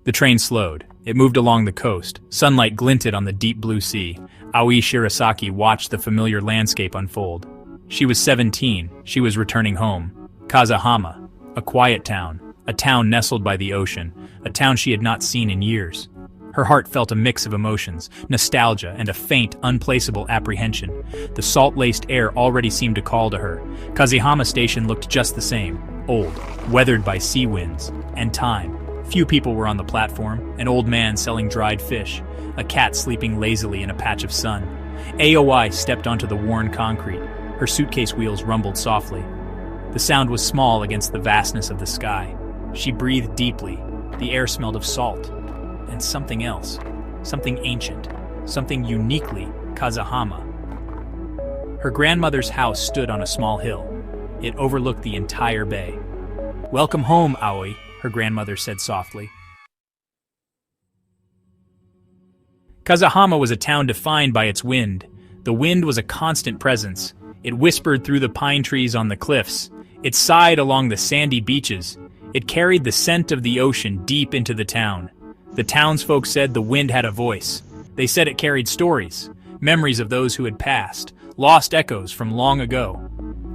The train slowed. It moved along the coast. Sunlight glinted on the deep blue sea. Aoi Shirasaki watched the familiar landscape unfold. She was 17. She was returning home. Kazahama, a quiet town, a town nestled by the ocean, a town she had not seen in years. Her heart felt a mix of emotions, nostalgia, and a faint, unplaceable apprehension. The salt-laced air already seemed to call to her. Kazahama Station looked just the same, old, weathered by sea winds, and time. Few people were on the platform, an old man selling dried fish, a cat sleeping lazily in a patch of sun. Aoi stepped onto the worn concrete. Her suitcase wheels rumbled softly. The sound was small against the vastness of the sky. She breathed deeply. The air smelled of salt. And something else. Something ancient. Something uniquely Kazahama. Her grandmother's house stood on a small hill. It overlooked the entire bay. "Welcome home, Aoi," her grandmother said softly. Kazahama was a town defined by its wind. The wind was a constant presence. It whispered through the pine trees on the cliffs. It sighed along the sandy beaches. It carried the scent of the ocean deep into the town. The townsfolk said the wind had a voice. They said it carried stories, memories of those who had passed, lost echoes from long ago.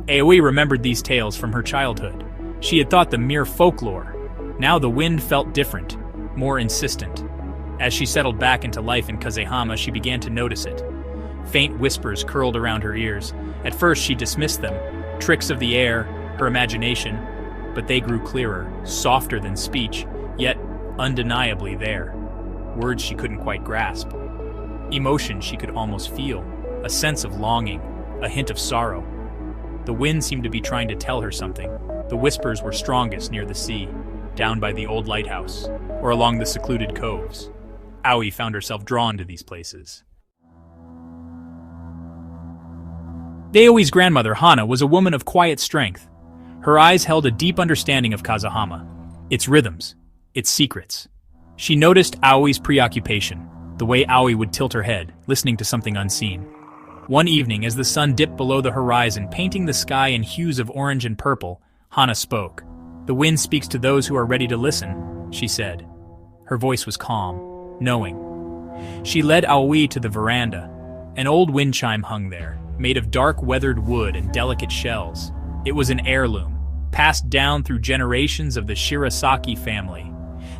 Aoi remembered these tales from her childhood. She had thought them mere folklore. Now the wind felt different, more insistent. As she settled back into life in Kazahama, she began to notice it. Faint whispers curled around her ears. At first she dismissed them, tricks of the air, her imagination, but they grew clearer, softer than speech, yet undeniably there. Words she couldn't quite grasp. Emotion she could almost feel, a sense of longing, a hint of sorrow. The wind seemed to be trying to tell her something. The whispers were strongest near the sea, down by the old lighthouse, or along the secluded coves. Aoi found herself drawn to these places. Aoi's grandmother, Hana, was a woman of quiet strength. Her eyes held a deep understanding of Kazahama, its rhythms, its secrets. She noticed Aoi's preoccupation, the way Aoi would tilt her head, listening to something unseen. One evening, as the sun dipped below the horizon, painting the sky in hues of orange and purple, Hana spoke. "The wind speaks to those who are ready to listen," she said. Her voice was calm, knowing. She led Aoi to the veranda. An old wind chime hung there, made of dark weathered wood and delicate shells. It was an heirloom, passed down through generations of the Shirasaki family.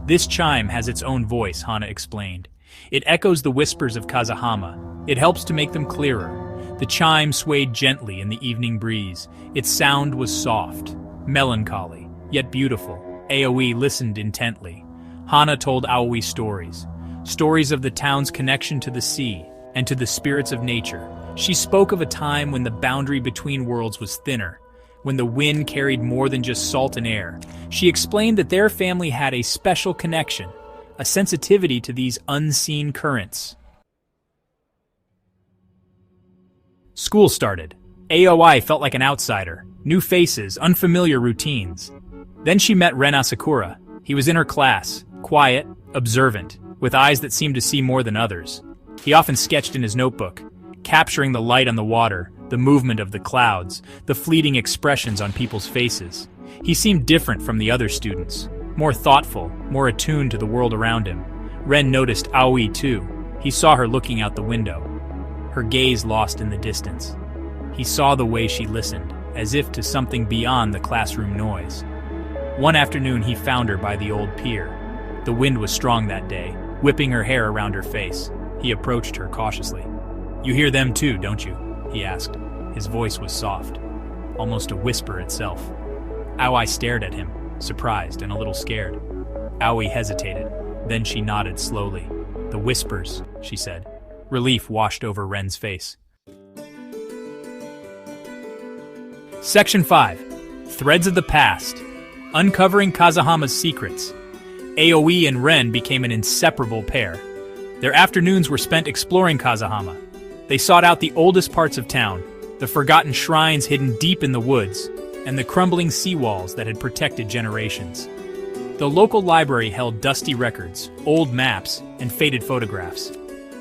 "This chime has its own voice," Hana explained. "It echoes the whispers of Kazahama. It helps to make them clearer." The chime swayed gently in the evening breeze. Its sound was soft, melancholy, yet beautiful. Aoi listened intently. Hana told Aoi stories. Stories of the town's connection to the sea and to the spirits of nature. She spoke of a time when the boundary between worlds was thinner, when the wind carried more than just salt and air. She explained that their family had a special connection, a sensitivity to these unseen currents. School started. Aoi felt like an outsider. New faces, unfamiliar routines. Then she met Ren Asakura. He was in her class, quiet, observant, with eyes that seemed to see more than others. He often sketched in his notebook, capturing the light on the water, the movement of the clouds, the fleeting expressions on people's faces. He seemed different from the other students, more thoughtful, more attuned to the world around him. Ren noticed Aoi too. He saw her looking out the window, her gaze lost in the distance. He saw the way she listened, as if to something beyond the classroom noise. One afternoon he found her by the old pier. The wind was strong that day, whipping her hair around her face. He approached her cautiously. "You hear them too, don't you?" he asked. His voice was soft, almost a whisper itself. Aoi stared at him, surprised and a little scared. Aoi hesitated, then she nodded slowly. "The whispers," she said. Relief washed over Ren's face. Section 5. Threads of the Past. Uncovering Kazahama's secrets. Aoi and Ren became an inseparable pair. Their afternoons were spent exploring Kazahama. They sought out the oldest parts of town, the forgotten shrines hidden deep in the woods, and the crumbling seawalls that had protected generations. The local library held dusty records, old maps, and faded photographs.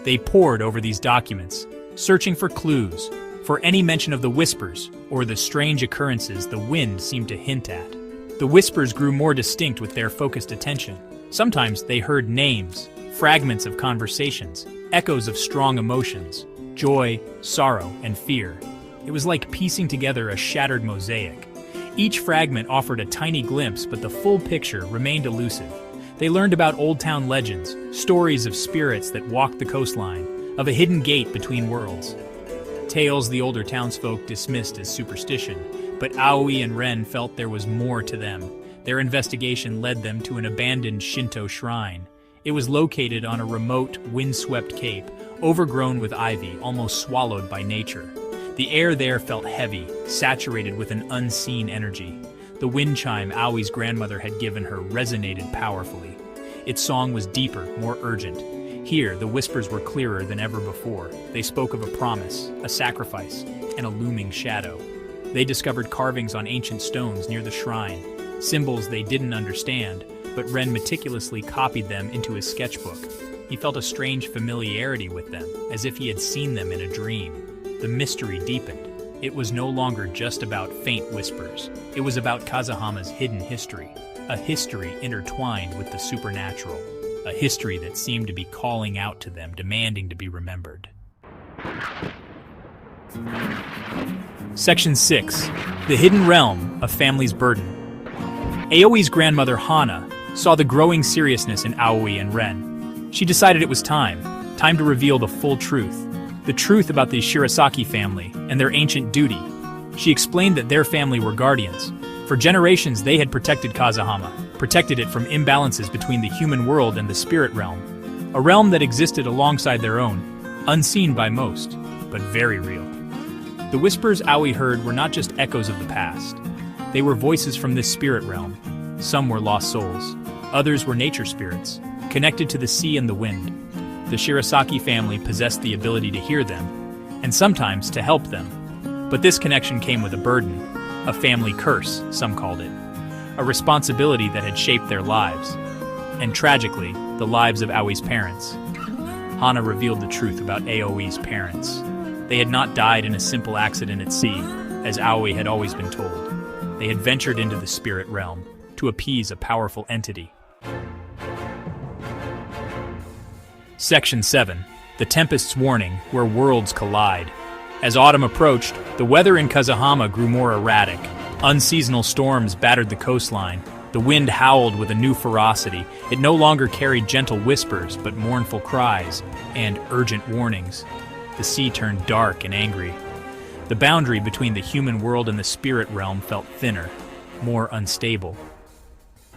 They pored over these documents, searching for clues, for any mention of the whispers or the strange occurrences the wind seemed to hint at. The whispers grew more distinct with their focused attention. Sometimes they heard names, fragments of conversations, echoes of strong emotions, joy, sorrow, and fear. It was like piecing together a shattered mosaic. Each fragment offered a tiny glimpse, but the full picture remained elusive. They learned about old town legends, stories of spirits that walked the coastline, of a hidden gate between worlds. Tales the older townsfolk dismissed as superstition, but Aoi and Ren felt there was more to them. Their investigation led them to an abandoned Shinto shrine. It was located on a remote, windswept cape, overgrown with ivy, almost swallowed by nature. The air there felt heavy, saturated with an unseen energy. The wind chime Aoi's grandmother had given her resonated powerfully. Its song was deeper, more urgent. Here, the whispers were clearer than ever before. They spoke of a promise, a sacrifice, and a looming shadow. They discovered carvings on ancient stones near the shrine, symbols they didn't understand, but Ren meticulously copied them into his sketchbook. He felt a strange familiarity with them, as if he had seen them in a dream. The mystery deepened. It was no longer just about faint whispers. It was about Kazahama's hidden history, a history intertwined with the supernatural, a history that seemed to be calling out to them, demanding to be remembered. Section 6. The Hidden Realm, A Family's Burden. Aoi's grandmother Hana saw the growing seriousness in Aoi and Ren. She decided it was time to reveal the full truth. The truth about the Shirasaki family and their ancient duty. She explained that their family were guardians. For generations they had protected Kazahama, protected it from imbalances between the human world and the spirit realm. A realm that existed alongside their own, unseen by most, but very real. The whispers Aoi heard were not just echoes of the past. They were voices from this spirit realm. Some were lost souls. Others were nature spirits, connected to the sea and the wind. The Shirasaki family possessed the ability to hear them, and sometimes to help them. But this connection came with a burden, a family curse, some called it. A responsibility that had shaped their lives. And tragically, the lives of Aoi's parents. Hana revealed the truth about Aoi's parents. They had not died in a simple accident at sea, as Aoi had always been told. They had ventured into the spirit realm to appease a powerful entity. Section 7. The Tempest's Warning, Where Worlds Collide. As autumn approached, the weather in Kazahama grew more erratic. Unseasonal storms battered the coastline. The wind howled with a new ferocity. It no longer carried gentle whispers, but mournful cries and urgent warnings. The sea turned dark and angry. The boundary between the human world and the spirit realm felt thinner, more unstable.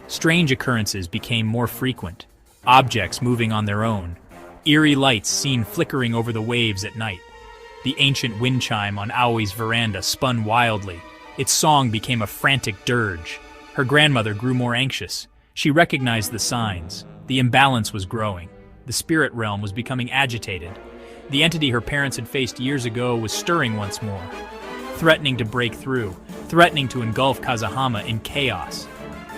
Strange occurrences became more frequent, objects moving on their own, eerie lights seen flickering over the waves at night. The ancient wind chime on Aoi's veranda spun wildly. Its song became a frantic dirge. Her grandmother grew more anxious. She recognized the signs. The imbalance was growing. The spirit realm was becoming agitated. The entity her parents had faced years ago was stirring once more, threatening to break through, threatening to engulf Kazahama in chaos.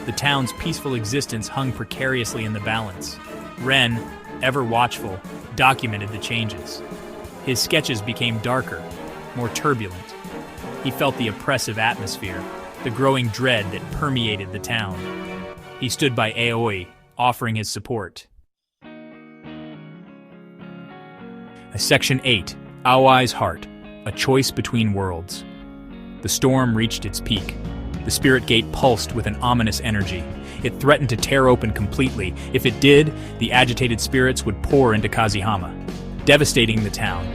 The town's peaceful existence hung precariously in the balance. Ren, ever watchful, documented the changes. His sketches became darker, more turbulent. He felt the oppressive atmosphere, the growing dread that permeated the town. He stood by Aoi, offering his support. Section 8. Aoi's Heart, A Choice Between Worlds. The storm reached its peak. The spirit gate pulsed with an ominous energy. It threatened to tear open completely. If it did, the agitated spirits would pour into Kazahama, devastating the town.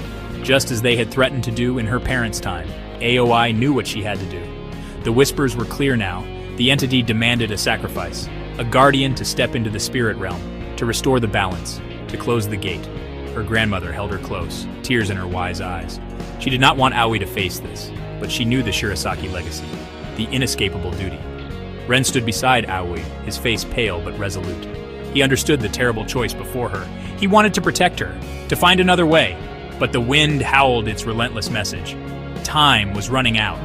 Just as they had threatened to do in her parents' time, Aoi knew what she had to do. The whispers were clear now. The entity demanded a sacrifice, a guardian to step into the spirit realm, to restore the balance, to close the gate. Her grandmother held her close, tears in her wise eyes. She did not want Aoi to face this, but she knew the Shirasaki legacy, the inescapable duty. Ren stood beside Aoi, his face pale but resolute. He understood the terrible choice before her. He wanted to protect her, to find another way, but the wind howled its relentless message. Time was running out.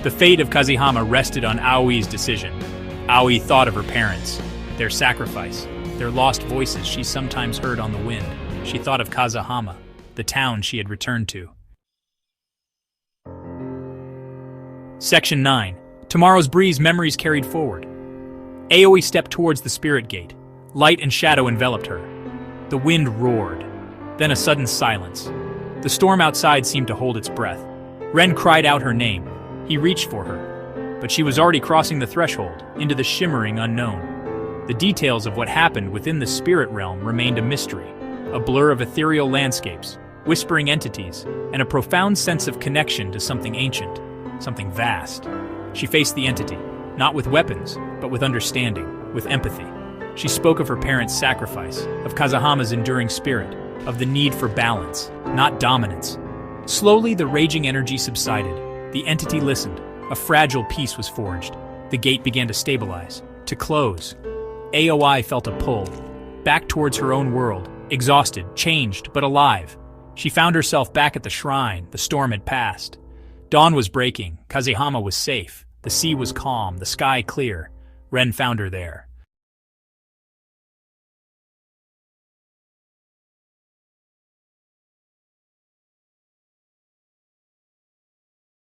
The fate of Kazahama rested on Aoi's decision. Aoi thought of her parents, their sacrifice, their lost voices she sometimes heard on the wind. She thought of Kazahama, the town she had returned to. Section 9. Tomorrow's Breeze Memories Carried Forward. Aoi stepped towards the spirit gate. Light and shadow enveloped her. The wind roared. Then a sudden silence. The storm outside seemed to hold its breath. Ren cried out her name. He reached for her. But she was already crossing the threshold, into the shimmering unknown. The details of what happened within the spirit realm remained a mystery, a blur of ethereal landscapes, whispering entities, and a profound sense of connection to something ancient, something vast. She faced the entity, not with weapons, but with understanding, with empathy. She spoke of her parents' sacrifice, of Kazahama's enduring spirit, of the need for balance, not dominance. Slowly, the raging energy subsided. The entity listened. A fragile peace was forged. The gate began to stabilize, to close. AOI felt a pull, back towards her own world, exhausted, changed, but alive. She found herself back at the shrine. The storm had passed. Dawn was breaking. Kazahama was safe. The sea was calm, the sky clear. Ren found her there.